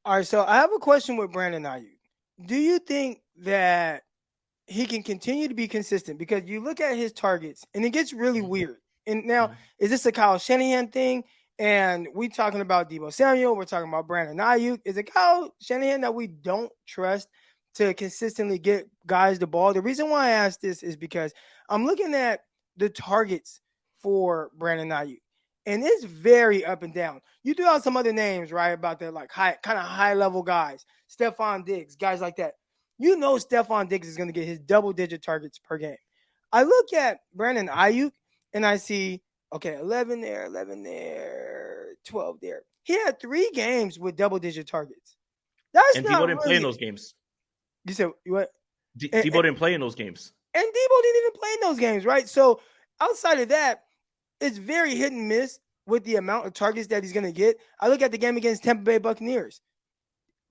All right, so I have a question with Brandon Aiyuk. Do you think that he can continue to be consistent? Because you look at his targets and it gets really Mhm, weird. And now, mhm. is this a Kyle Shanahan thing? And we talking about Debo Samuel, we're talking about Brandon Aiyuk. Is it Kyle Shanahan that we don't trust to consistently get guys the ball? The reason why I ask this is because I'm looking at the targets for Brandon Aiyuk, and it's very up and down. You threw out some other names, right? About the like high level guys, Stephon Diggs, guys like that. You know Stephon Diggs is going to get his double digit targets per game. I look at Brandon Aiyuk and I see, okay, 11 there, 11 there, 12 there. He had 3 games with double digit targets. That's And Debo not didn't play in really, those games. you said, what? And, Debo didn't play in those games. Debo didn't even play in those games, right? So outside of that, it's very hit and miss with the amount of targets that he's going to get. I look at the game against Tampa Bay Buccaneers.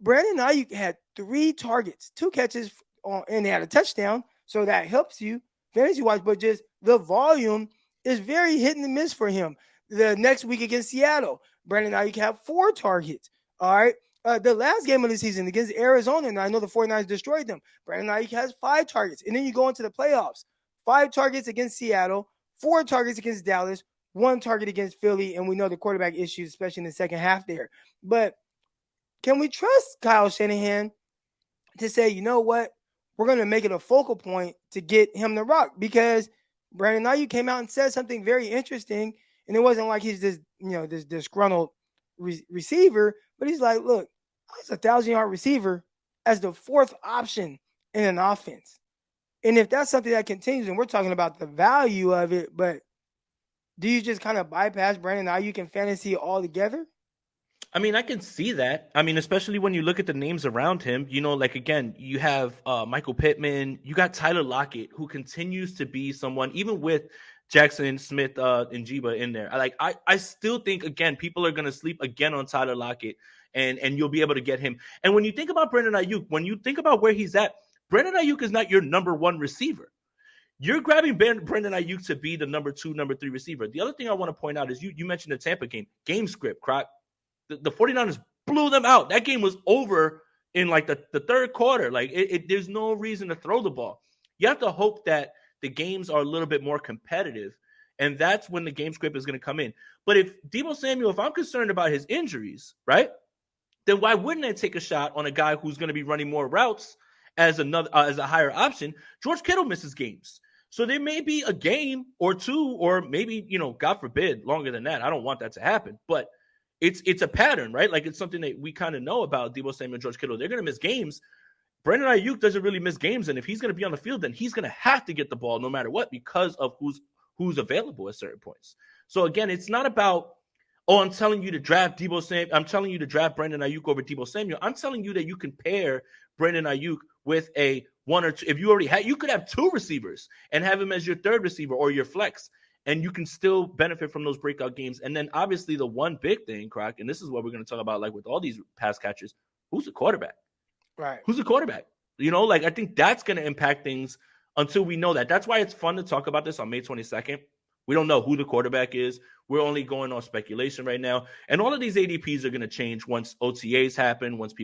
Brandon Aiyuk had 3 targets, 2 catches, and he had a touchdown. So that helps you fantasy wise, but just the volume is very hit and miss for him. The next week against Seattle, Brandon Aiyuk had 4 targets. All right. The last game of the season against Arizona, and I know the 49ers destroyed them. Brandon Aiyuk has 5 targets. And then you go into the playoffs. 5 targets against Seattle, 4 targets against Dallas, 1 target against Philly. And we know the quarterback issues, especially in the second half there. But can we trust Kyle Shanahan to say, you know what, we're going to make it a focal point to get him the rock? Because Brandon Aiyuk came out and said something very interesting, and it wasn't like he's this disgruntled receiver, but he's like, look, I was a 1,000-yard receiver as the 4th option in an offense. And if that's something that continues, and we're talking about the value of it, but do you just kind of bypass Brandon Aiyuk in fantasy altogether? I mean, I can see that. I mean, especially when you look at the names around him, like again, you have Michael Pittman, you got Tyler Lockett, who continues to be someone, even with Jackson Smith and Jiba in there. I still think again, people are gonna sleep again on Tyler Lockett, and you'll be able to get him. And when you think about Brandon Aiyuk, when you think about where he's at, Brandon Aiyuk is not your number one receiver. You're grabbing Brandon Aiyuk to be the number 2, number 3 receiver. The other thing I want to point out is you mentioned the Tampa game script, Croc. The 49ers blew them out. That game was over in like the third quarter. Like there's no reason to throw the ball. You have to hope that the games are a little bit more competitive, and that's when the game script is going to come in. But if Debo Samuel, if I'm concerned about his injuries, right, then why wouldn't I take a shot on a guy who's going to be running more routes as a higher option? George Kittle misses games. So there may be a game or two, or maybe, God forbid, longer than that. I don't want that to happen. But it's a pattern, right? Like it's something that we kind of know about Debo Samuel and George Kittle. They're going to miss games. Brandon Aiyuk doesn't really miss games. And if he's going to be on the field, then he's going to have to get the ball no matter what because of who's available at certain points. So again, it's not about, I'm telling you to draft Debo Samuel. I'm telling you to draft Brandon Aiyuk over Debo Samuel. I'm telling you that you can pair Brandon Aiyuk with a 1 or 2. If you already had, you could have 2 receivers and have him as your 3rd receiver or your flex, and you can still benefit from those breakout games. And then obviously the one big thing, Croc, and this is what we're going to talk about, like with all these pass catchers, who's the quarterback? Right. Who's the quarterback? I think that's going to impact things until we know that. That's why it's fun to talk about this on May 22nd. We don't know who the quarterback is. We're only going on speculation right now. And all of these ADPs are going to change once OTAs happen, once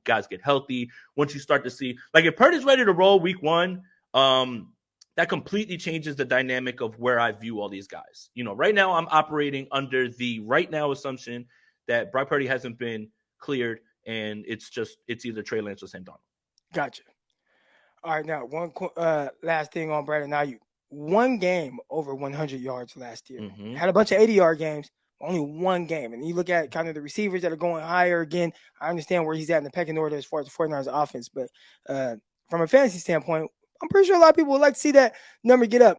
guys get healthy, once you start to see, like if Purdy's ready to roll week 1, that completely changes the dynamic of where I view all these guys. Right now I'm operating under the right now assumption that Brock Purdy hasn't been cleared, and it's either Trey Lance or Sam Darnold. Gotcha. All right, now one last thing on Brandon Aiyuk. 1 game over 100 yards last year. Mm-hmm. Had a bunch of 80-yard games, only 1 game. And you look at kind of the receivers that are going higher. Again, I understand where he's at in the pecking order as far as the 49ers offense, but from a fantasy standpoint, I'm pretty sure a lot of people would like to see that number get up.